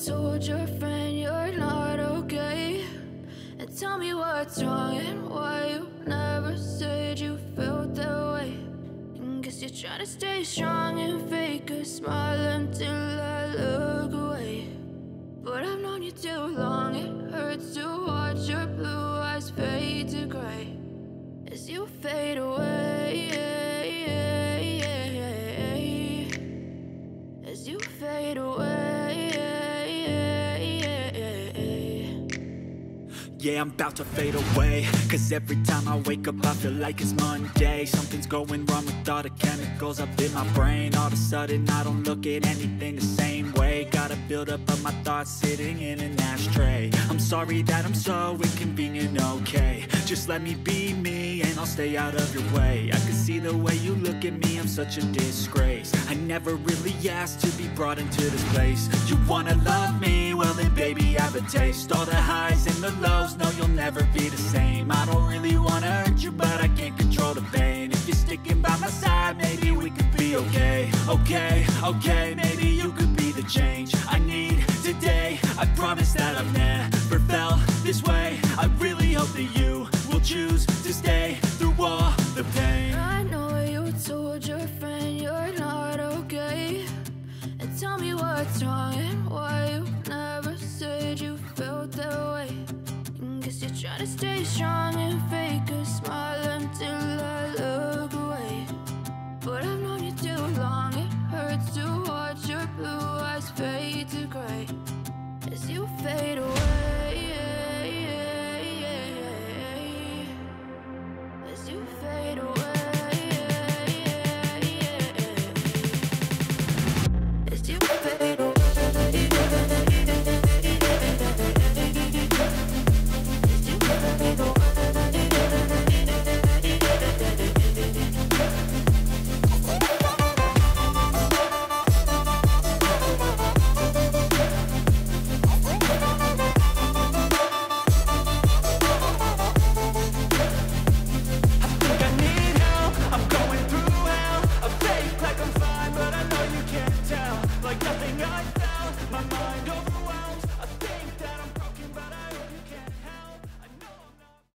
told your friend you're not okay, and tell me what's wrong and why you never said you felt that way. And guess you're trying to stay strong and fake a smile until I look away. But I've known you too long, it hurts to watch your blue eyes fade to gray as you fade away, as you fade away. Yeah, I'm about to fade away, cause every time I wake up I feel like it's Monday. Something's going wrong with all the chemicals up in my brain. All of a sudden I don't look at anything the same way. Got a build up of my thoughts sitting in an ashtray. I'm sorry that I'm so inconvenient, okay. Just let me be me and I'll stay out of your way. I can see the way you look at me, I'm such a disgrace. I never really asked to be brought into this place. You wanna love me? Well then baby have a taste. All the highs and the lows, no you'll never be the same. I don't really wanna hurt you but I can't control the pain. If you're sticking by my side maybe we could be okay. Okay, okay, maybe you could be the change I need today. I promise that I've never felt this way. I really hope that you will choose to stay through all the pain. I know you told your friend you're not okay, and tell me what's wrong and why you never said you felt that way. And guess you're trying to stay strong and fake a smile until I look away. But I've known you too long, it hurts to watch your blue eyes fade to gray as you fade away.